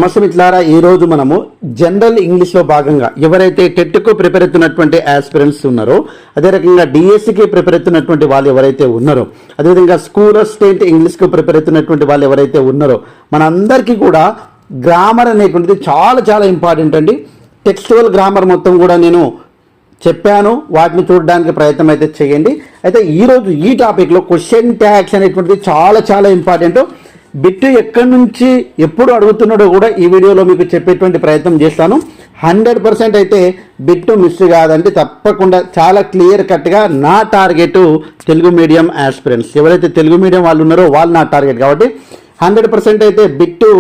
నమస్తే మిత్రులారా, ఈ రోజు మనము జనరల్ ఇంగ్లీష్లో భాగంగా ఎవరైతే టెట్కు ప్రిపేర్ అవుతున్నటువంటి ఆస్పిరెంట్స్ ఉన్నారో, అదే రకంగా డిఎస్సికి ప్రిపేర్ అవుతున్నటువంటి వాళ్ళు ఎవరైతే ఉన్నారో, అదేవిధంగా స్కూల్ స్టేట్ ఇంగ్లీష్కు ప్రిపేర్ అవుతున్నటువంటి వాళ్ళు ఎవరైతే ఉన్నారో, మనందరికీ కూడా గ్రామర్ అనేటువంటిది చాలా చాలా ఇంపార్టెంట్ అండి. టెక్స్చువల్ గ్రామర్ మొత్తం కూడా నేను చెప్పాను, వాటిని చూడడానికి ప్రయత్నం అయితే చేయండి. అయితే ఈరోజు ఈ టాపిక్లో క్వశ్చన్ ట్యాగ్స్ అనేటువంటిది చాలా చాలా ఇంపార్టెంట్. బిట్టు ఎక్కడి నుంచి ఎప్పుడు అడుగుతున్నాడో కూడా ఈ వీడియోలో మీకు చెప్పేటువంటి ప్రయత్నం చేస్తాను. 100% అయితే బిట్టు మిస్ కాదండి, తప్పకుండా చాలా క్లియర్ కట్గా నా టార్గెట్ తెలుగు మీడియం ఆస్పిరెంట్స్. ఎవరైతే తెలుగు మీడియం వాళ్ళు ఉన్నారో వాళ్ళు నా టార్గెట్. కాబట్టి 100% అయితే బిట్టు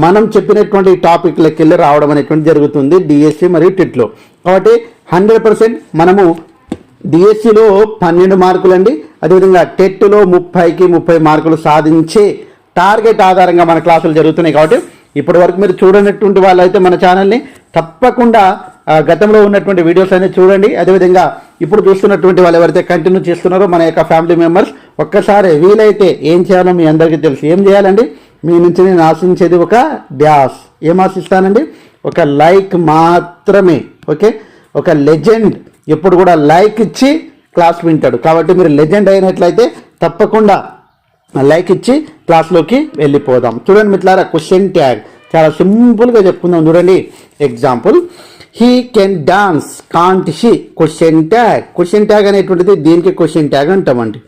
మనం చెప్పినటువంటి టాపిక్లకి వెళ్ళి రావడం అనేటువంటి జరుగుతుంది డిఎస్సి మరియు టెట్లో. కాబట్టి 100% మనము డిఎస్సిలో 12 మార్కులు అండి, అదేవిధంగా టెట్లో 30కి 30 మార్కులు సాధించే టార్గెట్ ఆధారంగా మన క్లాసులు జరుగుతున్నాయి. కాబట్టి ఇప్పటి వరకు మీరు చూడనటువంటి వాళ్ళు అయితే మన ఛానల్ని తప్పకుండా గతంలో ఉన్నటువంటి వీడియోస్ అనేది చూడండి. అదేవిధంగా ఇప్పుడు చూస్తున్నటువంటి వాళ్ళు ఎవరైతే కంటిన్యూ చేస్తున్నారో మన యొక్క ఫ్యామిలీ మెంబర్స్, ఒక్కసారి వీలైతే ఏం చేయాలో మీ అందరికీ తెలుసు. ఏం చేయాలండి, మీ నుంచి నేను ఆశించేది ఒక డ్యాష్. ఏం ఆశిస్తానండి? ఒక లైక్ మాత్రమే. ఓకే, ఒక లెజెండ్ ఎప్పుడు కూడా లైక్ ఇచ్చి క్లాస్ వింటాడు. కాబట్టి మీరు లెజెండ్ అయినట్లయితే తప్పకుండా లైక్ ఇచ్చి క్లాస్లోకి వెళ్ళిపోదాం. చూడండి మిత్రులారా, క్వశ్చన్ ట్యాగ్ చాలా సింపుల్గా చెప్పుకుందాం. చూడండి example, he can dance can't she. Question tag. Question tag అనేటువంటిది దీనికి క్వశ్చన్ ట్యాగ్ అంటామండి.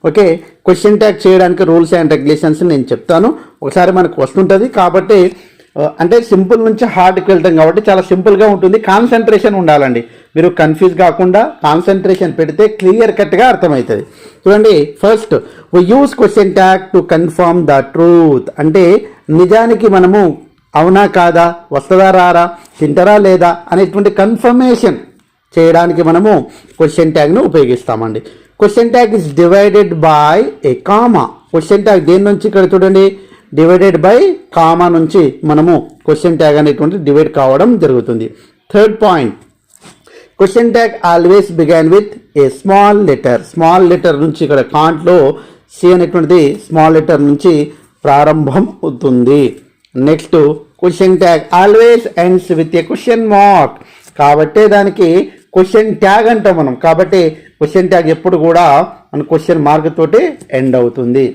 ఓకే, క్వశ్చన్ ట్యాగ్ చేయడానికి రూల్స్ అండ్ రెగ్యులేషన్స్ నేను చెప్తాను. ఒకసారి మనకు వస్తుంటుంది. కాబట్టి అంటే సింపుల్ నుంచి హార్డ్కి వెళ్తాం కాబట్టి చాలా సింపుల్గా ఉంటుంది. కాన్సన్ట్రేషన్ ఉండాలండి. మీరు కన్ఫ్యూజ్ కాకుండా కాన్సన్ట్రేషన్ పెడితే క్లియర్ కట్గా అర్థమవుతుంది. చూడండి, first we use question tag to confirm the truth. అంటే నిజానికి మనము అవునా కాదా, వస్తుందా రారా, తింటారా లేదా అనేటువంటి కన్ఫర్మేషన్ చేయడానికి మనము క్వశ్చన్ ట్యాగ్ను ఉపయోగిస్తామండి. Question tag is divided by a comma. Question tag దేని నుంచి ఇక్కడ చూడండి, డివైడెడ్ బై కామా నుంచి మనము క్వశ్చన్ ట్యాగ్ అనేటువంటి డివైడ్ కావడం జరుగుతుంది. Third point, question tag always began with a small letter. Small letter నుంచి ఇక్కడ కాంట్లో సి అనేటువంటిది స్మాల్ లెటర్ నుంచి ప్రారంభం అవుతుంది. Next, question tag always ends with a question mark. కాబట్టి దానికి క్వశ్చన్ ట్యాగ్ అంటాం మనం. కాబట్టి క్వశ్చన్ ట్యాగ్ ఎప్పుడు కూడా మన క్వశ్చన్ మార్క్ తోటి ఎండ్ అవుతుంది.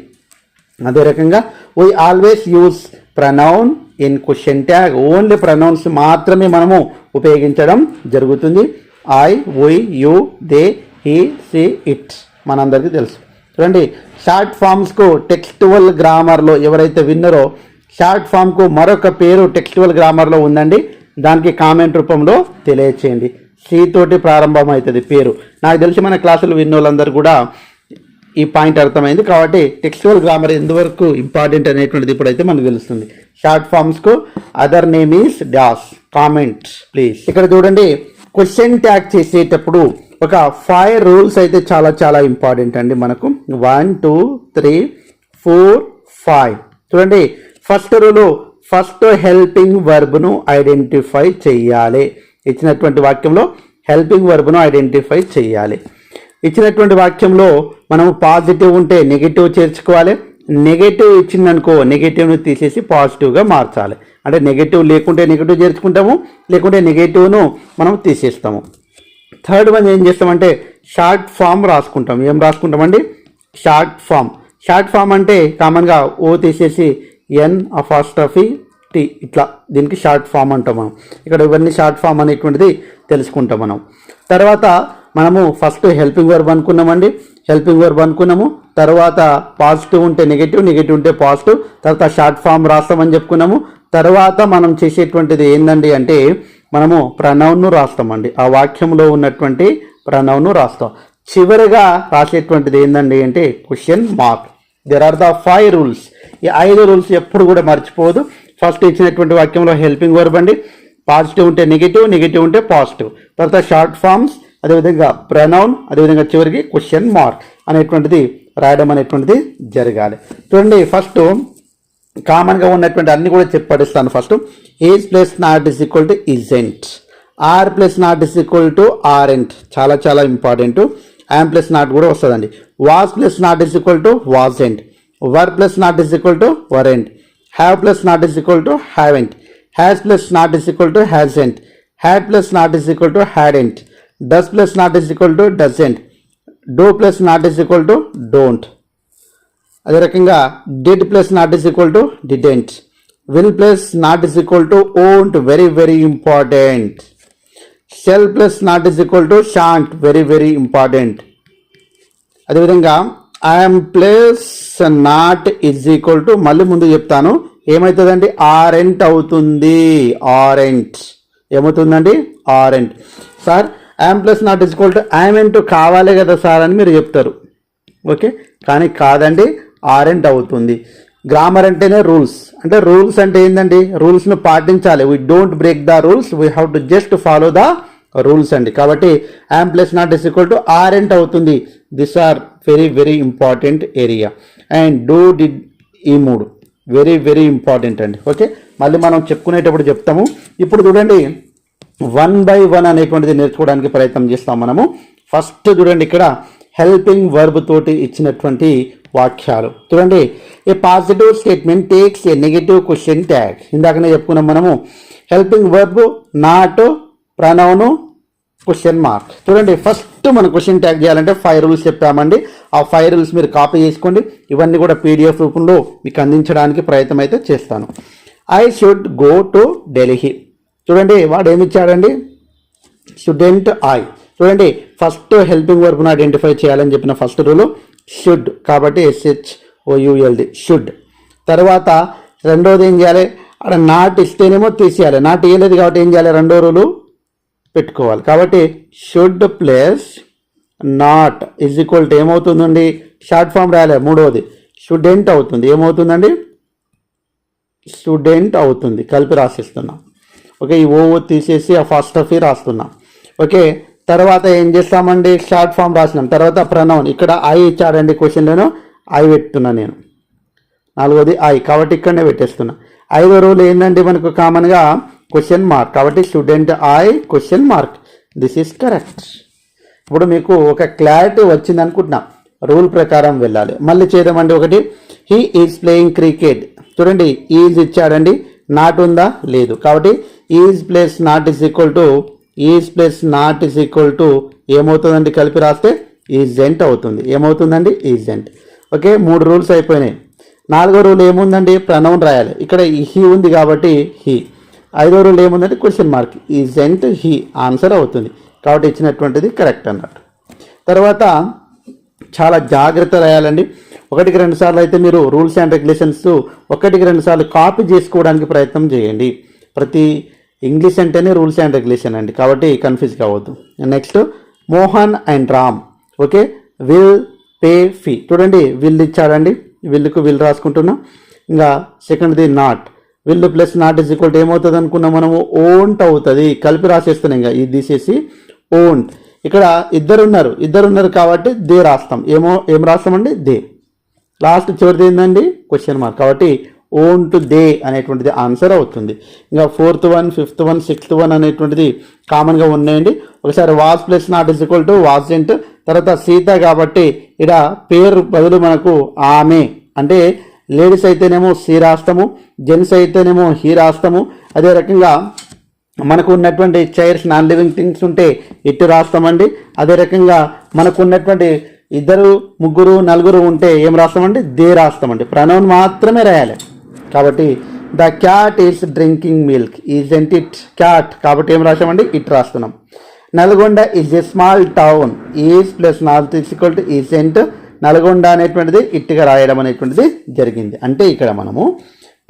అదే రకంగా we always use pronoun in question tag. Only pronouns మాత్రమే మనము ఉపయోగించడం జరుగుతుంది. I, we, you, they, he, she, it మనందరికీ తెలుసు. చూడండి, షార్ట్ ఫామ్స్కు టెక్స్టువల్ గ్రామర్లో ఎవరైతే విన్నారో, షార్ట్ ఫామ్కు మరొక పేరు టెక్స్టువల్ గ్రామర్లో ఉందండి. దానికి కామెంట్ రూపంలో తెలియచేయండి. సి తోటి ప్రారంభం అవుతుంది పేరు. నాకు తెలిసి మన క్లాసులు విన్న వాళ్ళందరూ కూడా ఈ పాయింట్ అర్థమైంది. కాబట్టి టెక్స్చువల్ గ్రామర్ ఎంతవరకు ఇంపార్టెంట్ అనేటువంటిది ఇప్పుడైతే మనకు తెలుస్తుంది. షార్ట్ ఫామ్స్కు other name is dash. Comment please. ఇక్కడ చూడండి, క్వశ్చన్ ట్యాగ్ చేసేటప్పుడు ఒక 5 రూల్స్ అయితే చాలా చాలా ఇంపార్టెంట్ అండి మనకు. 1, 2, 3, 4, 5. చూడండి, ఫస్ట్ రూలు, ఫస్ట్ హెల్పింగ్ వర్బ్ను ఐడెంటిఫై చేయాలి. ఇచ్చినటువంటి వాక్యంలో హెల్పింగ్ వర్బ్ను ఐడెంటిఫై చేయాలి. ఇచ్చినటువంటి వాక్యంలో మనం పాజిటివ్ ఉంటే నెగిటివ్ చేర్చుకోవాలి. నెగిటివ్ ఇచ్చిందనుకో నెగిటివ్ను తీసేసి పాజిటివ్గా మార్చాలి. అంటే నెగిటివ్ లేకుంటే నెగిటివ్ చేర్చుకుంటాము, లేకుంటే నెగిటివ్ను మనం తీసేస్తాము. థర్డ్ వన్ ఏం చేస్తామంటే షార్ట్ ఫామ్ రాసుకుంటాం. ఏం రాసుకుంటామండి? Short form. షార్ట్ ఫామ్ అంటే కామన్గా ఓ తీసేసి ఎన్ అపాస్ట్రఫీ టీ, ఇట్లా దీనికి షార్ట్ ఫామ్ అంటాం మనం. ఇక్కడ ఇవన్నీ షార్ట్ ఫామ్ అనేటువంటిది తెలుసుకుంటాం మనం. తర్వాత మనము ఫస్ట్ హెల్పింగ్ వర్బ్ అనుకున్నామండి. హెల్పింగ్ వర్బ్ అనుకున్నాము. తర్వాత పాజిటివ్ ఉంటే నెగిటివ్, నెగిటివ్ ఉంటే పాజిటివ్. తర్వాత షార్ట్ ఫామ్ రాస్తామని చెప్పుకున్నాము. తర్వాత మనం చేసేటువంటిది ఏంటండి అంటే మనము ప్రనౌన్ను రాస్తామండి. ఆ వాక్యంలో ఉన్నటువంటి ప్రనౌన్ను రాస్తాం. చివరిగా రాసేటువంటిది ఏంటండి అంటే question mark. There are the 5 rules. ఈ 5 రూల్స్ ఎప్పుడు కూడా మర్చిపోవద్దు. ఫస్ట్ ఇచ్చినటువంటి వాక్యంలో హెల్పింగ్ వర్బ్ అండి. పాజిటివ్ ఉంటే నెగిటివ్, నెగిటివ్ ఉంటే పాజిటివ్. తర్వాత షార్ట్ ఫామ్స్, అదేవిధంగా ప్రనౌన్, అదేవిధంగా చివరికి క్వశ్చన్ మార్క్ అనేటువంటిది రాయడం అనేటువంటిది జరగాలి. చూడండి, ఫస్ట్ కామన్గా ఉన్నటువంటి అన్ని కూడా చెప్పడిస్తాను. First is plus not is equal to isn't. Are plus not is equal to aren't, చాలా చాలా ఇంపార్టెంట్. ఐఎమ్ ప్లస్ నాట్ కూడా వస్తుందండి. Was plus not is equal to wasn't. Were plus not is equal to weren't. Have plus not is equal to haven't. Has plus not is equal to hasn't, had plus not is equal to hadn't, does plus not is equal to doesn't, do plus not is equal to don't. అదే రకంగా did plus not is equal to didn't, will plus not is equal to won't, very very important. Shall plus not is equal to shan't, very very important. అదేవిధంగా I'm plus not is equal to, మళ్ళీ ముందు చెప్తాను, ఏమవుతుందండి, aren't అవుతుంది. Aren't ఏమవుతుందండి, aren't. Sir I'm plus not is equal to I'm కావాలి కదా sir అని మీరు చెప్తారు, ఓకే, కానీ కాదండి, ఆరెంట్ అవుతుంది. గ్రామర్ అంటేనే రూల్స్, అంటే రూల్స్ అంటే ఏంటండి, రూల్స్ను పాటించాలి. We don't break the rules, we have to just follow the rules అండి. కాబట్టి I'm plus not is equal to aren't అవుతుంది. This are very very important area. And do did, ఈ మూడు వెరీ వెరీ ఇంపార్టెంట్ అండి. Okay, మళ్ళీ మనం చెప్పుకునేటప్పుడు చెప్తాము. ఇప్పుడు చూడండి, 1 by 1 అనేటువంటిది నేర్చుకోవడానికి ప్రయత్నం చేస్తాం మనము. ఫస్ట్ చూడండి, ఇక్కడ హెల్పింగ్ వర్బ్ తోటి ఇచ్చినటువంటి వాక్యాలు చూడండి. A positive statement takes a negative question tag. ఇందాకనే చెప్పుకున్నాం మనము, helping verb not, pronoun, question mark. చూడండి, ఫస్ట్ మనం క్వశ్చన్ ట్యాగ్ చేయాలంటే 5 రూల్స్ చెప్పామండి. ఆ 5 రూల్స్ మీరు కాపీ చేసుకోండి. ఇవన్నీ కూడా పీడిఎఫ్ రూపంలో మీకు అందించడానికి ప్రయత్నం అయితే చేస్తాను. I should go to Delhi. చూడండి, వాడు ఏమి ఇచ్చాడండి, షుడెంట్ ఐ. చూడండి, ఫస్ట్ హెల్పింగ్ వర్బ్ను ఐడెంటిఫై చేయాలని చెప్పిన ఫస్ట్ రూలు షుడ్, కాబట్టి SHOULD షుడ్. తర్వాత రెండోది ఏం చేయాలి, అక్కడ నాట్ ఇస్తేనేమో తీసేయాలి, నాట్ ఇవ్వలేదు కాబట్టి ఏం చేయాలి, రెండో రూలు పెట్టుకోవాలి. కాబట్టి should plus not is equal to ఏమవుతుందండి, షార్ట్ ఫామ్ రాయాలి. మూడవది స్టూడెంట్ అవుతుంది, ఏమవుతుందండి, స్టూడెంట్ అవుతుంది, కలిపి రాసిస్తున్నాం. ఓకే, ఈ ఓ తీసేసి ఆ ఫస్ట్ ఆఫ్ ఈ రాస్తున్నాం. ఓకే, తర్వాత ఏం చేస్తామండి, షార్ట్ ఫామ్ రాసినాం. తర్వాత ప్రనౌన్, ఇక్కడ ఐ ఇచ్చాడండి క్వశ్చన్లోనూ, ఐ పెట్టున్నా నేను. నాలుగోది ఐ, కాబట్టి ఇక్కడనే పెట్టేస్తున్నా. ఐదో రూల్ ఏంటంటే మనకు కామన్గా క్వశ్చన్ మార్క్, కాబట్టి student I question mark. This is correct. ఇప్పుడు మీకు ఒక క్లారిటీ వచ్చింది అనుకుంటున్నా, రూల్ ప్రకారం వెళ్ళాలి. మళ్ళీ చేద్దామండి. ఒకటి, హీ ఈజ్ ప్లేయింగ్ క్రికెట్. చూడండి, ఈజ్ ఇచ్చాడండి, నాట్ ఉందా, లేదు. కాబట్టి is plus not is equal to, is plus not is equal to ఏమవుతుందండి, కలిపి రాస్తే ఈజెంట్ అవుతుంది. ఏమవుతుందండి, ఈజెంట్. ఓకే, 3 రూల్స్ అయిపోయినాయి. 4వ రూల్ ఏముందండి, ప్రనౌన్ రాయాలి. ఇక్కడ హీ ఉంది కాబట్టి హీ. 5వ రూల్ ఏముందంటే question mark, isn't he answer అవుతుంది. కాబట్టి ఇచ్చినటువంటిది కరెక్ట్ అన్నట్టు. తర్వాత చాలా జాగ్రత్త రాయాలండి. 1-2 సార్లు అయితే మీరు రూల్స్ అండ్ రెగ్యులేషన్స్ 1-2 సార్లు కాపీ చేసుకోవడానికి ప్రయత్నం చేయండి. ప్రతి ఇంగ్లీష్ అంటేనే రూల్స్ అండ్ రెగ్యులేషన్ అండి, కాబట్టి కన్ఫ్యూజ్ కావద్దు. Next, Mohan and Ram. Okay, will pay fee. చూడండి, విల్ ఇచ్చాడండి, విల్కు విల్ రాసుకుంటున్నాం. ఇంకా సెకండ్ది not, will plus not is equal to ఏమవుతుంది అనుకున్నాం మనము, ఓంట్ అవుతుంది. కలిపి రాసేస్తున్నాం. ఇంకా ఇది తీసేసి ఓంట్. ఇక్కడ ఇద్దరు ఉన్నారు కాబట్టి దే రాస్తాం. ఏం రాస్తామండి, దే. లాస్ట్ చివరిది ఏంటండి, క్వశ్చన్ మార్క్, కాబట్టి ఓంట్ దే అనేటువంటిది ఆన్సర్ అవుతుంది. ఇంకా 4th 1, 5th 1, 6th 1 అనేటువంటిది కామన్గా ఉన్నాయండి. ఒకసారి was plus not is equal to wasn't. తర్వాత సీత కాబట్టి ఇక్కడ పేరు బదులు మనకు ఆమె, అంటే లేడీస్ అయితేనేమో సి రాస్తాము, జెంట్స్ అయితేనేమో హీ రాస్తాము. అదే రకంగా మనకు ఉన్నటువంటి చైర్స్, నాన్ లివింగ్ థింగ్స్ ఉంటే ఇటు రాస్తామండి. అదే రకంగా మనకు ఉన్నటువంటి 2, 3, 4 ఉంటే ఏం రాస్తామండి, దే రాస్తామండి. ప్రనౌన్ మాత్రమే రాయాలి. కాబట్టి the cat is drinking milk, isn't it cat, కాబట్టి ఏం రాసామండి, ఇట్ రాస్తున్నాం. Nalgonda is a small town, is plus not is equal to isn't Nalgonda అనేటువంటిది ఇట్టుగా రాయడం అనేటువంటిది జరిగింది. అంటే ఇక్కడ మనము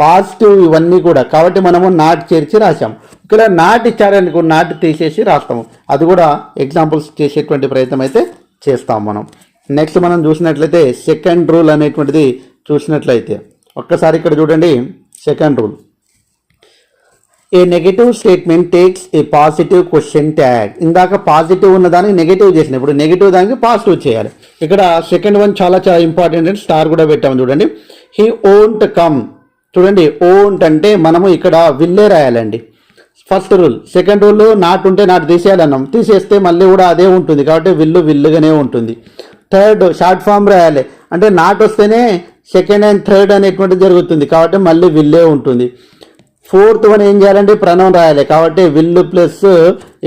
పాజిటివ్ ఇవన్నీ కూడా, కాబట్టి మనము నాట్ చేర్చి రాసాము. ఇక్కడ నాట్ ఇచ్చారనుకో, నాట్ తీసేసి రాస్తాము. అది కూడా ఎగ్జాంపుల్స్ చేసేటువంటి ప్రయత్నం అయితే చేస్తాం మనం. నెక్స్ట్ మనం చూసినట్లయితే సెకండ్ రూల్ అనేటువంటిది చూసినట్లయితే ఒక్కసారి ఇక్కడ చూడండి. Second rule, A negative statement takes A positive question tag. ఇందాక పాజిటివ్ ఉన్న దానికి నెగటివ్ చేసిన, ఇప్పుడు నెగటివ్ దానికి పాజిటివ్ చేయాలి. ఇక్కడ సెకండ్ వన్ చాలా చాలా ఇంపార్టెంట్ అండి, స్టార్ కూడా పెట్టాము చూడండి. He won't come. చూడండి, ఓంట్ అంటే మనము ఇక్కడ విల్లే రాయాలండి, first rule. Second rule, not ఉంటే నాట్ తీసేయాలన్నాం, తీసేస్తే మళ్ళీ కూడా అదే ఉంటుంది, కాబట్టి విల్లుగానే ఉంటుంది. థర్డ్, షార్ట్ ఫామ్ రాయాలి, అంటే నాట్ వస్తేనే సెకండ్ అండ్ థర్డ్ అనేటువంటిది జరుగుతుంది, కాబట్టి మళ్ళీ విల్లే ఉంటుంది. ఫోర్త్ వన్ ఏం చేయాలంటే ప్రనౌన్ రాయాలి. కాబట్టి విల్ ప్లస్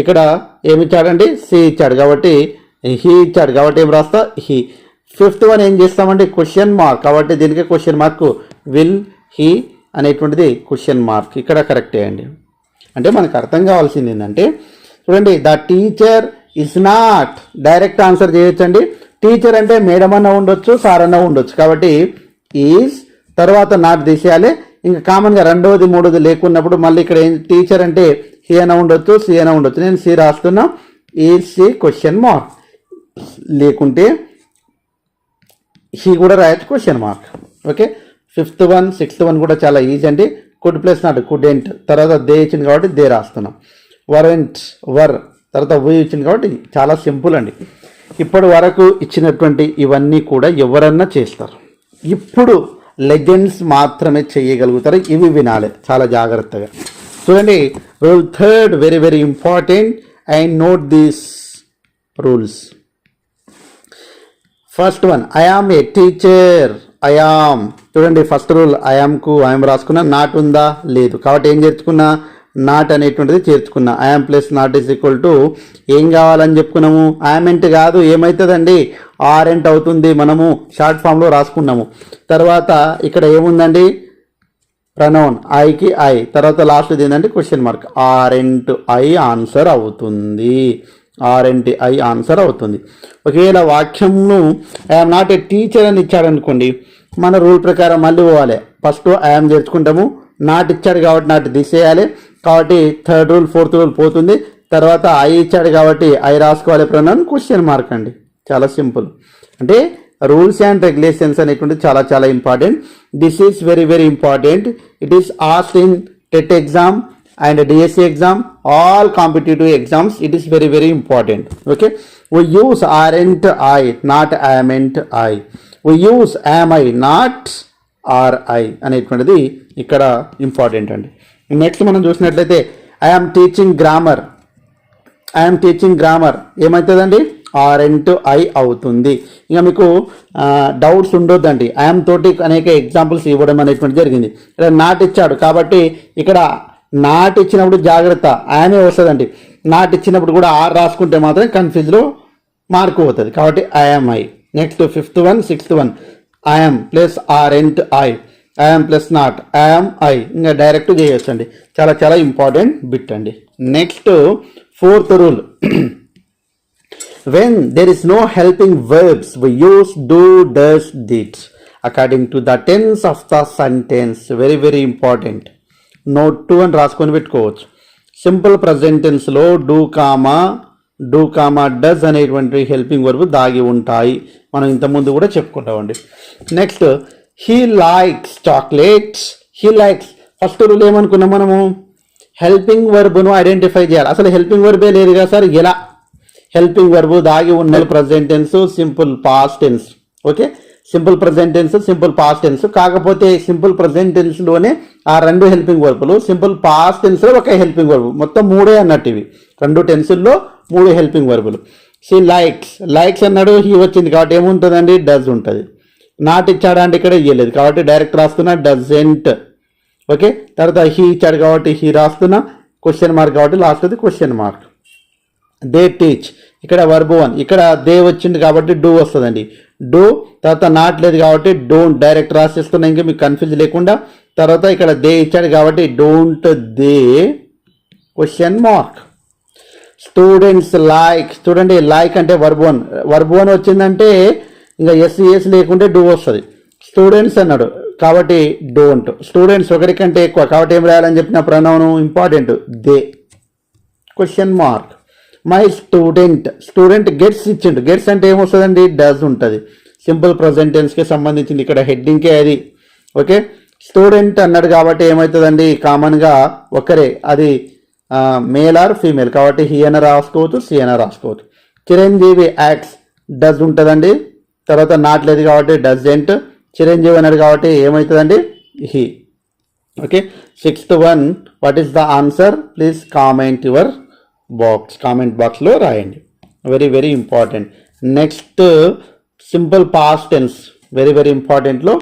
ఇక్కడ ఏమి ఇచ్చాడండి, సి ఇచ్చాడు కాబట్టి హీ ఇచ్చాడు కాబట్టి ఏం రాస్తా హీ. ఫిఫ్త్ వన్ ఏం చేస్తామంటే క్వశ్చన్ మార్క్, కాబట్టి దీనికి క్వశ్చన్ మార్క్ విల్ హీ అనేటువంటిది క్వశ్చన్ మార్క్ ఇక్కడ కరెక్ట్ అండి. అంటే మనకు అర్థం కావాల్సింది ఏంటంటే చూడండి, the teacher is not direct answer చేయొచ్చండి. టీచర్ అంటే మేడం అన్న ఉండొచ్చు, సార్ అన్న ఉండొచ్చు, కాబట్టి ఈజ్ తర్వాత నాట్ తీసేయాలి. ఇంకా కామన్గా రెండవది మూడోది లేకున్నప్పుడు మళ్ళీ ఇక్కడ ఏం టీచర్ అంటే హీ అయినా ఉండొచ్చు, సి అయినా ఉండొచ్చు. నేను సి రాస్తున్నా, ఈజ్ సి క్వశ్చన్ మార్క్, లేకుంటే హీ కూడా రాయొచ్చు question mark. Okay, fifth one sixth one కూడా చాలా ఈజీ అండి. కుడ్ ప్లస్ నాట్ కుడెంట్, తర్వాత దే ఇచ్చింది కాబట్టి దే రాస్తున్నాం. వరెంట్ వర్, తర్వాత వీ ఇచ్చింది కాబట్టి చాలా సింపుల్ అండి. ఇప్పటి వరకు ఇచ్చినటువంటి ఇవన్నీ కూడా ఎవరన్నా చేస్తారు. ఇప్పుడు లెజెండ్స్ మాత్రమే చేయగలుగుతారు. ఇవి వినాలి చాలా జాగ్రత్తగా. చూడండి, rule third very very important and note these rules. First one, I am a teacher. I am, చూడండి ఫస్ట్ రూల్ ఐఆమ్కు ఐఎమ్ రాసుకున్నా, నాట్ ఉందా లేదు, కాబట్టి ఏం చేర్చుకున్నా నాట్ అనేటువంటిది చేర్చుకున్నా. I'm plus not is equal to ఏం కావాలని చెప్పుకున్నాము, ఐఎమెంట్ కాదు ఏమవుతుందండి ఆరెంట్ అవుతుంది. మనము షార్ట్ ఫామ్లో రాసుకున్నాము. తర్వాత ఇక్కడ ఏముందండి ప్రనౌన్ ఐకి ఐ, తర్వాత లాస్ట్ ఏంటంటే question mark. Aren't I answer అవుతుంది, ఆర్ఎన్టీ ఐ ఆన్సర్ అవుతుంది. ఒకవేళ వాక్యంను ఐఎమ్ నాట్ ఏ టీచర్ అని ఇచ్చాడనుకోండి, మన రూల్ ప్రకారం మళ్ళీ పోవాలి. ఫస్ట్ ఐఎమ్ చేర్చుకుంటాము, నాట్ ఇచ్చాడు కాబట్టి నాట్ తీసేయాలి, కాబట్టి థర్డ్ రూల్ ఫోర్త్ రూల్ పోతుంది. తర్వాత ఐ ఇచ్చాడు కాబట్టి ఐ రాసుకోవాలి, ప్రొనౌన్ క్వశ్చన్ మార్క్ అండి. చాలా సింపుల్. అంటే రూల్స్ అండ్ రెగ్యులేషన్స్ అనేటువంటి చాలా చాలా important. This is very very important. It is asked in TET exam and DSC exam, all competitive exams, it is very very important. Okay, we use aren't I, not amn't I. We use am I, not are I అనేటువంటిది ఇక్కడ important అండి. Next మనం చూసినట్లయితే I'm teaching grammar. I'm teaching grammar ఏమవుతుందండి aren't I అవుతుంది. ఇంకా మీకు doubts ఉండొద్దండి. I'm తోటి అనేక ఎగ్జాంపుల్స్ ఇవ్వడం అనేటువంటి జరిగింది. ఇక్కడ నాట్ ఇచ్చాడు కాబట్టి ఇక్కడ నాట్ ఇచ్చినప్పుడు జాగ్రత్త, ఆయనే వస్తుందండి. నాట్ ఇచ్చినప్పుడు కూడా ఆర్ రాసుకుంటే మాత్రం కన్ఫ్యూజ్లో మార్క్ పోతుంది, కాబట్టి I'm I. Next fifth one sixth one, I'm plus aren't I, I'm plus not I'm I, ఇంకా డైరెక్ట్ చేయొచ్చండి. చాలా చాలా ఇంపార్టెంట్ బిట్ అండి. Next fourth rule, when there is no helping verbs we use do, does, did according to the tense of the sentence. Very very important. Note 2 అని రాసుకొని పెట్టుకోవచ్చు. Simple present టెన్స్లో do comma does అనేటువంటి helping verb దాగి ఉంటాయి. మనం ఇంతకుముందు కూడా చెప్పుకుంటామండి. Next he likes chocolates. He likes first rule ఏమనుకున్నాం మనము, హెల్పింగ్ వర్బ్ను ఐడెంటిఫై చేయాలి. అసలు హెల్పింగ్ వర్బే లేదు కదా సార్, ఎలా హెల్పింగ్ వర్బ్ దాగి ఉన్న present tense, simple past tense. Okay, simple present tense, simple past tense. కాకపోతే సింపుల్ ప్రజెంట్ టెన్స్లోనే ఆ రెండు హెల్పింగ్ వర్బులు, సింపుల్ పాస్ట్ టెన్స్లో ఒక హెల్పింగ్ వర్బు, మొత్తం మూడే అన్నట్టు. ఇవి రెండు టెన్సుల్లో 3 హెల్పింగ్ వర్బులు. షీ లైక్స్, లైక్స్ అన్నాడు, హీ వచ్చింది కాబట్టి ఏముంటుందండి డస్ ఉంటుంది. నాట్ ఇచ్చాడా అంటే ఇక్కడ ఇవ్వలేదు కాబట్టి డైరెక్ట్ రాస్తున్నా డజెంట్. ఓకే, తర్వాత హీ ఇచ్చాడు కాబట్టి హీ రాస్తున్నా, క్వశ్చన్ మార్క్ కాబట్టి లాస్ట్ అది క్వశ్చన్ మార్క్. దే టీచ్, ఇక్కడ వర్బ్ 1, ఇక్కడ దే వచ్చింది కాబట్టి డూ వస్తుందండి. డూ, తర్వాత నాట్ లేదు కాబట్టి డోంట్ డైరెక్ట్ రాసేస్తున్నా, ఇంకా మీకు కన్ఫ్యూజ్ లేకుండా. తర్వాత ఇక్కడ దే ఇచ్చాడు కాబట్టి don't they question mark. Students like, చూడండి లైక్ అంటే వర్బ్ 1, వర్బ్ 1 వచ్చిందంటే ఇంకా ఎస్ లేకుంటే డూ వస్తుంది. స్టూడెంట్స్ అన్నాడు కాబట్టి డోంట్. స్టూడెంట్స్ ఒకరికంటే ఎక్కువ కాబట్టి ఏం రాయాలని చెప్పిన pronoun important they question mark. My student, student gets ఇచ్చిండు, గెట్స్ అంటే ఏమొస్తుందండి డస్ ఉంటుంది. సింపుల్ ప్రజెంట్ టెన్స్కి సంబంధించింది, ఇక్కడ హెడ్డింగ్కే అది. ఓకే, స్టూడెంట్ అన్నాడు కాబట్టి ఏమవుతుందండి కామన్గా ఒకరే, అది మేల్ ఆర్ ఫీమేల్ కాబట్టి హీ అయినా రాసుకోవచ్చు, సి అయినా రాసుకోవచ్చు. చిరంజీవి యాక్ట్స్, డస్ ఉంటుందండి. తర్వాత నాట్ లేదు కాబట్టి డజెంట్. చిరంజీవి అన్నాడు కాబట్టి ఏమవుతుందండి he. Okay, sixth one, what is the answer, please comment your box, comment బాక్స్లో రాయండి. Very very important. Next simple past tense, very very ఇంపార్టెంట్లో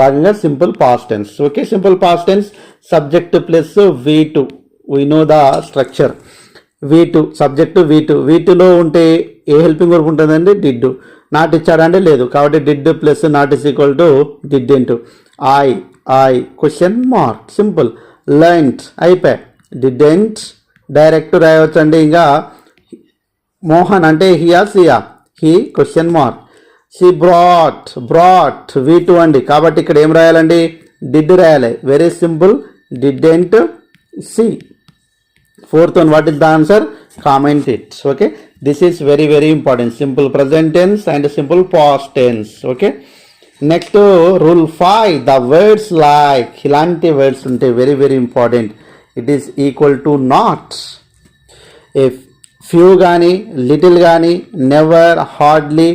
భాగంగా simple past tense. Okay, simple past tense subject plus V2. We know the structure. V2 subject V2లో ఉంటే ఏ helping verb ఉంటుందండి? Did. Not ఇచ్చాడంటే లేదు, కాబట్టి did plus not is equal to didn't. I question mark. Simple. Learned అయిపోయి డిడ్డెంట్ direct రాయవచ్చండి. ఇంకా మోహన్ అంటే హియా సియా, he question mark. She brought V2 అండి, కాబట్టి ఇక్కడ ఏం రాయాలండి? డిడ్ రాయాలి. Very simple. Didn't she. Fourth one, what is the answer? Comment it. Okay, this is very very important. Simple present tense and simple past tense. Okay, next rule 5, the words like ilanti words unte very very important. It is equal to not. If few gani, little gani, never, hardly,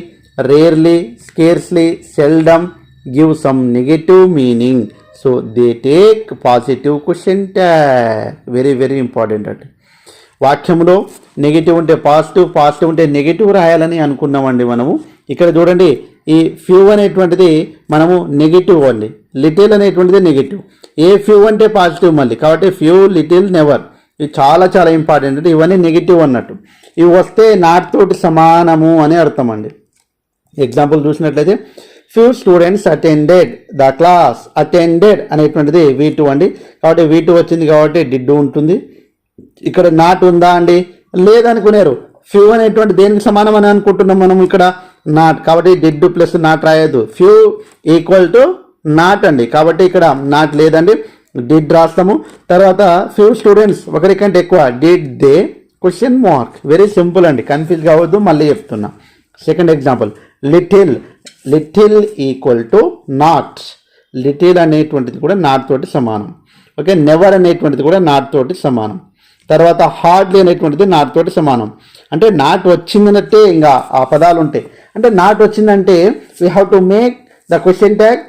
rarely, scarcely, seldom give some negative meaning, so they take positive question tag. Very very important అంటే వాక్యంలో negative ఉంటే positive ఉంటే negative రాయాలని అనుకున్నామండి మనము. ఇక్కడ చూడండి, ఈ ఫ్యూ అనేటువంటిది మనము నెగిటివ్ అండి, లిటిల్ అనేటువంటిది నెగిటివ్, ఏ ఫ్యూ అంటే పాజిటివ్ మళ్ళీ, కాబట్టి ఫ్యూ, లిటిల్, నెవర్ ఇవి చాలా చాలా ఇంపార్టెంట్. అంటే ఇవన్నీ నెగిటివ్ అన్నట్టు. ఇవి వస్తే నాట్ తోటి సమానము అని అర్థం అండి. ఎగ్జాంపుల్ చూసినట్లయితే few students attended the class. Attended అనేటువంటిది V2 అండి, కాబట్టి V2 వచ్చింది కాబట్టి డిడ్ ఉంటుంది. ఇక్కడ నాట్ ఉందా అండి? లేదనుకున్నారు. ఫ్యూ అనేటువంటి దేనికి సమానం అని అనుకుంటున్నాం మనం ఇక్కడ? నాట్, కాబట్టి డిడ్ ప్లస్ నాట్ రాయద్దు. ఫ్యూ ఈక్వల్ టు నాట్ అండి, కాబట్టి ఇక్కడ నాట్ లేదండి, డిడ్ రాస్తాము. తర్వాత ఫ్యూ స్టూడెంట్స్ ఒకరికంటే ఎక్కువ, did they question mark. Very simple అండి, కన్ఫ్యూజ్ కావద్దు, మళ్ళీ చెప్తున్నా. Second example, little equal to not. Little అనేటువంటిది కూడా నాట్ తోటి సమానం. ఓకే, నెవర్ అనేటువంటిది కూడా నాట్ తోటి సమానం. తర్వాత హార్డ్లీ అనేటువంటిది నాట్ తోటి సమానం. అంటే నాట్ వచ్చిందనంటే ఇంకా ఆ పదాలు ఉంటాయి. అంటే నాట్ వచ్చిందంటే we have to make the question tag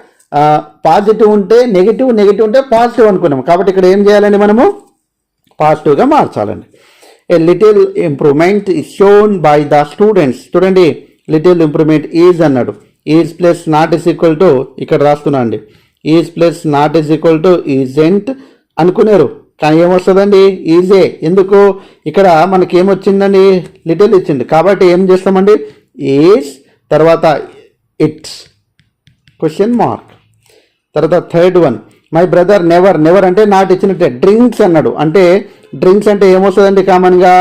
positive ఉంటే నెగిటివ్, నెగిటివ్ ఉంటే పాజిటివ్ అనుకున్నాం. కాబట్టి ఇక్కడ ఏం చేయాలండి? మనము పాజిటివ్గా మార్చాలండి. A little improvement is shown by the students. చూడండి, లిటిల్ ఇంప్రూవ్మెంట్ ఈజ్ అన్నాడు. Is plus not is equal to ఇక్కడ రాస్తున్నా అండి. Is plus not is equal to isn't అనుకున్నారు, కానీ ఏమొస్తుందండి? ఈజే. ఎందుకు? ఇక్కడ మనకి ఏమొచ్చిందండి? లిటిల్ ఇచ్చింది, కాబట్టి ఏం చేస్తామండి? ఈజ్ తర్వాత ఇట్స్ క్వశ్చన్ మార్క్. తర్వాత third one, my brother never అంటే నాట్ ఇచ్చినట్టే. డ్రింక్స్ అన్నాడు, అంటే డ్రింక్స్ అంటే ఏమొస్తుందండి? కామన్గా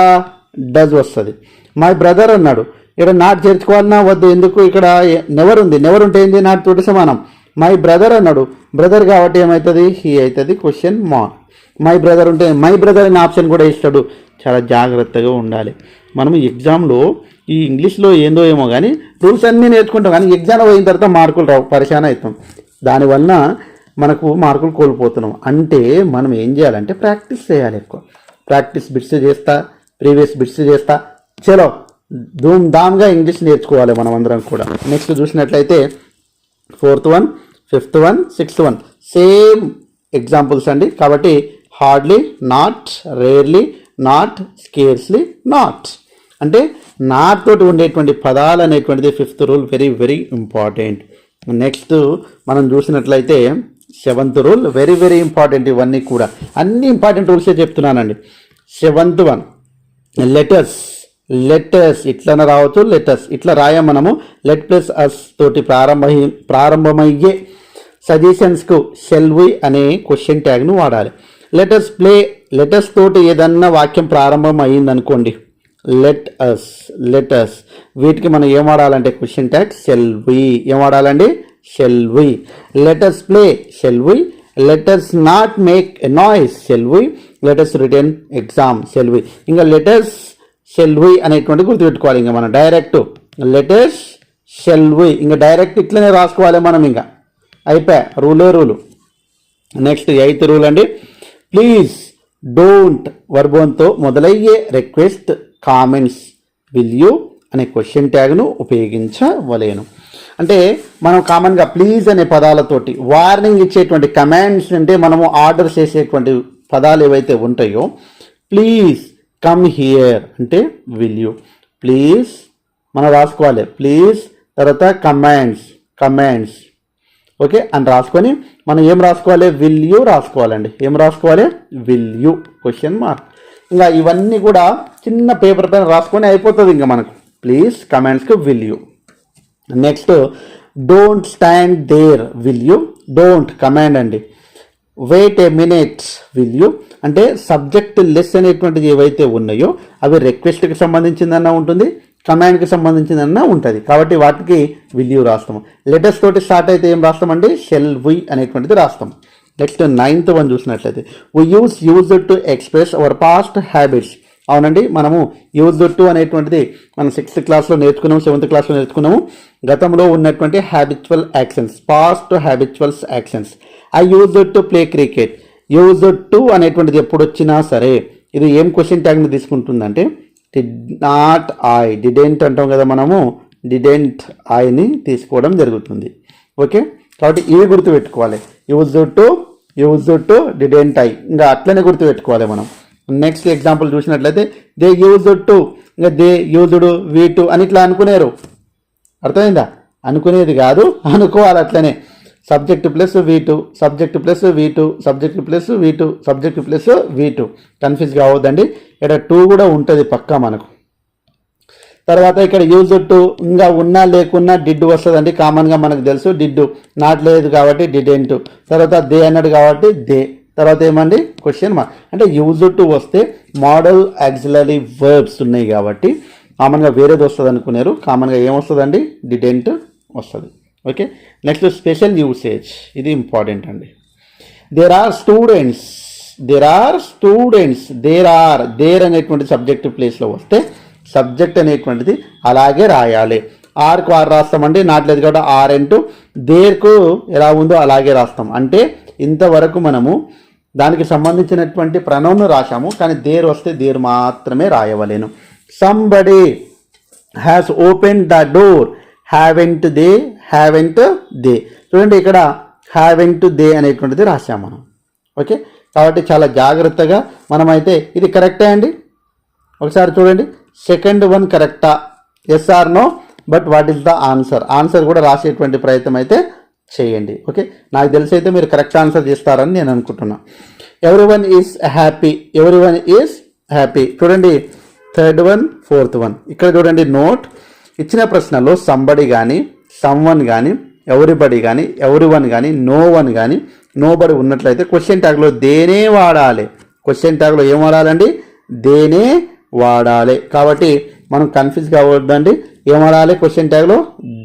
డజ్ వస్తుంది. మై బ్రదర్ అన్నాడు, ఇక్కడ నాట్ చేర్చుకోవాలన్నా వద్దు, ఎందుకు? ఇక్కడ నెవర్ ఉంది, నెవర్ ఉంటే ఏంది? నాట్ తోటి సమానం. మై బ్రదర్ అన్నాడు, బ్రదర్ కాబట్టి ఏమవుతుంది? హీ అవుతుంది క్వశ్చన్ మార్క్. మై బ్రదర్ ఉంటే మై బ్రదర్ అనే ఆప్షన్ కూడా ఇస్తాడు. చాలా జాగ్రత్తగా ఉండాలి. మనం ఎగ్జామ్లో ఈ ఇంగ్లీష్లో ఏందో ఏమో కానీ రూల్స్ అన్నీ నేర్చుకుంటాం, కానీ ఎగ్జామ్ పోయిన తర్వాత మార్కులు రావు, పరిశాన అవుతాం. దానివల్ల మనకు మార్కులు కోల్పోతున్నాం. అంటే మనం ఏం చేయాలంటే ప్రాక్టీస్ చేయాలి. ఎక్కువ ప్రాక్టీస్ బిట్స్ చేస్తా, ప్రీవియస్ బిట్స్ చేస్తా, చలో ధూమ్ధామ్గా ఇంగ్లీష్ నేర్చుకోవాలి మనం అందరం కూడా. నెక్స్ట్ చూసినట్లయితే fourth one, fifth one, sixth one same examples అండి. కాబట్టి hardly, not, rarely, not, scarcely, not అంటే నాట్ తోటి ఉండేటువంటి పదాలు అనేటువంటిది fifth rule. Very very important. Next మనం చూసినట్లయితే seventh rule. Very very important. ఇవన్నీ కూడా అన్ని ఇంపార్టెంట్ రూల్సే చెప్తున్నానండి. సెవెంత్ వన్, లెటర్స్ ఇట్లనే రావచ్చు, లెటర్స్ ఇట్లా రాయ మనము. లెట్ ప్లస్ అస్ తోటి ప్రారంభమయ్యే సజెషన్స్కు షెల్ వి అనే క్వశ్చన్ ట్యాగ్ను వాడాలి. లెటర్స్ తోటి ఏదన్నా వాక్యం ప్రారంభం అయ్యిందనుకోండి, లెట్ అస్ వీటికి మనం ఏం వాడాలంటే క్వశ్చన్ ట్యాగ్ షెల్ వి. ఏం వాడాలండి? Shall we. Let's play, shall we. Let's not make a noise, shall we. Let's return exam, shall we. ఇంకా లెటర్స్ షెల్ వి అనేటువంటి గుర్తుపెట్టుకోవాలి. ఇంకా మనం డైరెక్ట్ లెటర్స్ షెల్ వి ఇంకా డైరెక్ట్ ఇట్లనే రాసుకోవాలి మనం. ఇంకా అయిపోయా, రూలు. నెక్స్ట్ ఎయిత్ రూల్ అండి. ప్లీజ్ డోంట్ వర్బోన్తో మొదలయ్యే రిక్వెస్ట్, కామెంట్స్, విల్ యూ అనే క్వశ్చన్ ట్యాగ్ను ఉపయోగించవలేను. అంటే మనం కామన్గా ప్లీజ్ అనే పదాలతోటి వార్నింగ్ ఇచ్చేటువంటి కమాండ్స్, అంటే మనము ఆర్డర్ చేసేటువంటి పదాలు ఏవైతే ఉంటాయో, ప్లీజ్ కమ్ హియర్ అంటే విల్ యూ. ప్లీజ్ మనం రాసుకోవాలి, ప్లీజ్ తర్వాత కమాండ్స్. ఓకే అని రాసుకొని మనం ఏం రాసుకోవాలి, విల్ యూ రాసుకోవాలండి. ఏం రాసుకోవాలి, విల్ యూ క్వశ్చన్ మార్క్. ఇంకా ఇవన్నీ కూడా చిన్న పేపర్ పైన రాసుకొని అయిపోతుంది ఇంకా మనకు. ప్లీజ్ కమెంట్స్కి will you. Next don't stand there, will you. Don't command అండి. Wait a minute, will you అంటే సబ్జెక్ట్ లెస్ అనేటువంటిది ఏవైతే ఉన్నాయో అవి రిక్వెస్ట్కి సంబంధించిందన్నా ఉంటుంది, కమాండ్కి సంబంధించిందన్నా ఉంటుంది. కాబట్టి వాటికి విల్ యూ రాస్తాము. లెటర్స్ తోటి స్టార్ట్ అయితే ఏం రాస్తామండి, షెల్ వి అనేటువంటిది రాస్తాం. నెక్స్ట్ 9th వన్ చూసినట్లయితే we use to express our past habits. అవునండి, మనము యూజ్ టు అనేటువంటిది మనం 6th క్లాస్లో నేర్చుకున్నాము, 7th క్లాస్లో నేర్చుకున్నాము. గతంలో ఉన్నటువంటి habitual actions, past habituals actions. I use to play cricket. Use to అనేటువంటిది ఎప్పుడు వచ్చినా సరే ఇది ఏం క్వశ్చన్ ట్యాగ్ని తీసుకుంటుందంటే డిడ్ నాట్ ఐ, డిడెంట్ అంటాం కదా మనము, డిడెంట్ ఐని తీసుకోవడం జరుగుతుంది. ఓకే, కాబట్టి ఇవి గుర్తుపెట్టుకోవాలి. యూజ్ టు డిడెంట్ ఐ, ఇంకా అట్లనే గుర్తుపెట్టుకోవాలి మనం. నెక్స్ట్ ఎగ్జాంపుల్ చూసినట్లయితే దే యూజ్డ్ టు, ఇంకా దే యూజ్డ్ వీ టు అని ఇట్లా అనుకునేరు. అర్థమైందా, అనుకునేది కాదు, అనుకోవాలి అట్లనే. సబ్జెక్ట్ ప్లస్ వీ2, సబ్జెక్ట్ ప్లస్ వీ2, సబ్జెక్ట్ ప్లస్ వీ2, సబ్జెక్ట్ ప్లస్ వీ2. కన్ఫ్యూజ్ కావద్దండి, ఇక్కడ 2 కూడా ఉంటుంది పక్కా మనకు. తర్వాత ఇక్కడ యూజ్ టు ఇంకా ఉన్నా లేకున్నా డిడ్ వస్తుందండి, కామన్గా మనకు తెలుసు. డిడ్ నాట్ లేదు కాబట్టి డిడెంట్. తర్వాత దే అన్నాడు కాబట్టి దే. తర్వాత ఏమండి, క్వశ్చన్ మార్క్. అంటే యూజ్ టు వస్తే మోడల్ ఆక్సిలరీ వర్బ్స్ ఉన్నాయి కాబట్టి కామన్గా వేరేది వస్తుంది అనుకున్నారు. కామన్గా ఏమొస్తుందండి, డిడెంట్ వస్తుంది. ఓకే, నెక్స్ట్ స్పెషల్ యూసేజ్, ఇది ఇంపార్టెంట్ అండి. దేర్ ఆర్ స్టూడెంట్స్, దేర్ అనేటువంటి సబ్జెక్ట్ ప్లేస్లో వస్తే సబ్జెక్ట్ అనేటువంటిది అలాగే రాయాలి. ఆర్కు ఆర్ రాస్తామండి, నాట్లేదు కాబట్టి ఆర్ అంటూ దేర్కు ఎలా ఉందో అలాగే రాస్తాం. అంటే ఇంతవరకు మనము దానికి సంబంధించినటువంటి ప్రనౌన్ రాశాము, కానీ దేర్ వస్తే దేర్ మాత్రమే రాయవలేను. Somebody has open the door, haven't they. చూడండి, ఇక్కడ హ్యావెంట్ దే అనేటువంటిది రాశాము మనం. ఓకే, కాబట్టి చాలా జాగ్రత్తగా మనమైతే ఇది కరెక్టే అండి. ఒకసారి చూడండి, సెకండ్ వన్ కరెక్టా, yes or no, but what is the answer. Answer కూడా రాసేటువంటి ప్రయత్నం అయితే చేయండి. ఓకే, నాకు తెలిసి అయితే మీరు కరెక్ట్ ఆన్సర్ చేస్తారని నేను అనుకుంటున్నా. Everyone is happy. చూడండి, థర్డ్ వన్, ఫోర్త్ వన్. ఇక్కడ చూడండి, నోట్ ఇచ్చిన ప్రశ్నలో సంబడి కానీ, సమ్వన్ కానీ, ఎవ్రీబడి కానీ, ఎవ్రీవన్ కానీ, నో వన్ కానీ, నోబడి ఉన్నట్లయితే క్వశ్చన్ ట్యాగ్లో దేనే వాడాలి. క్వశ్చన్ ట్యాగ్లో ఏం వాడాలండి, దేనే వాడాలి. కాబట్టి మనం కన్ఫ్యూజ్ కావద్దండి, ఏం వాడాలి క్వశ్చన్ ట్యాగ్లో,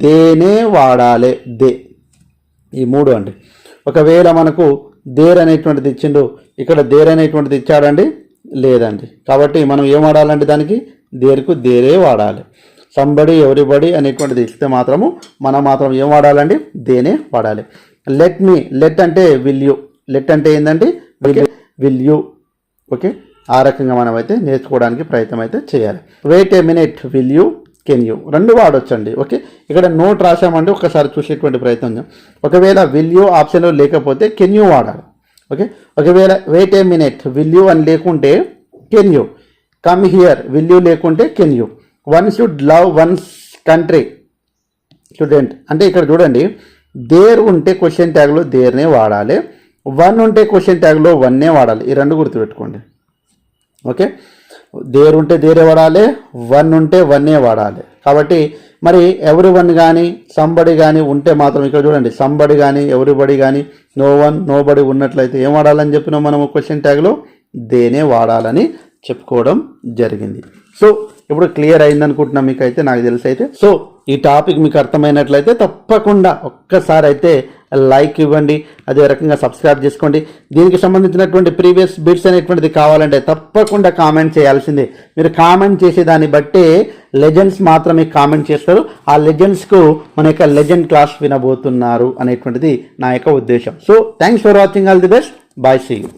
దేనే వాడాలి. దే, ఈ 3 అండి. ఒకవేళ మనకు దేర్ అనేటువంటిది ఇచ్చిండు, ఇక్కడ దేర్ అనేటువంటిది ఇచ్చాడండి, లేదండి. కాబట్టి మనం ఏం వాడాలండి, దానికి దేర్కు దేరే వాడాలి. సంబడి, ఎవ్రీబడి అనేటువంటిది ఇస్తే మాత్రము మనం మాత్రం ఏం వాడాలండి, దేనే వాడాలి. లెట్ అంటే విల్ యూ. లెట్ అంటే ఏంటంటే విల్ యూ. ఓకే, ఆ రకంగా మనం అయితే నేర్చుకోవడానికి ప్రయత్నం అయితే చేయాలి. Wait a minute, will you, can you 2 వాడొచ్చండి. ఓకే, ఇక్కడ నోట్ రాసామంటే ఒకసారి చూసేటువంటి ప్రయత్నం. ఒకవేళ విల్ యూ ఆప్షన్లో లేకపోతే కెన్ యూ వాడాలి. ఓకే, ఒకవేళ wait a minute, will you అని లేకుంటే can you. Come here, will you లేకుంటే can you. One should love one's country. Student అంటే ఇక్కడ చూడండి, దేర్ ఉంటే క్వశ్చన్ ట్యాగ్లో దేర్నే వాడాలి, వన్ ఉంటే క్వశ్చన్ ట్యాగ్లో వన్నే వాడాలి. ఈ 2 గుర్తుపెట్టుకోండి. ఓకే, దేర్ ఉంటే దేరే వాడాలి, వన్ ఉంటే వన్నే వాడాలి. కాబట్టి మరి ఎవ్రీవన్ కానీ, సంబడి కానీ ఉంటే మాత్రం ఇక్కడ చూడండి, సంబడి కానీ, ఎవ్రీబడి కానీ, నో వన్, నోబడి ఉన్నట్లయితే ఏం వాడాలని చెప్పినాం మనము, క్వశ్చన్ ట్యాగ్లో దేనే వాడాలని చెప్పుకోవడం జరిగింది. సో ఇప్పుడు క్లియర్ అయిందనుకుంటున్నాం మీకు అయితే, నాకు తెలిసి అయితే. సో ఈ టాపిక్ మీకు అర్థమైనట్లయితే తప్పకుండా ఒక్కసారి అయితే లైక్ ఇవ్వండి, అదే రకంగా సబ్స్క్రైబ్ చేసుకోండి. దీనికి సంబంధించినటువంటి ప్రీవియస్ బిట్స్ అనేటువంటిది కావాలంటే తప్పకుండా కామెంట్ చేయాల్సిందే. మీరు కామెంట్ చేసేదాన్ని బట్టే లెజెండ్స్ మాత్రమే కామెంట్ చేస్తారు. ఆ లెజెండ్స్కు మన యొక్క లెజెండ్ క్లాస్ వినబోతున్నారు అనేటువంటిది నా యొక్క ఉద్దేశం. So thanks for watching, all the best, bye, see you.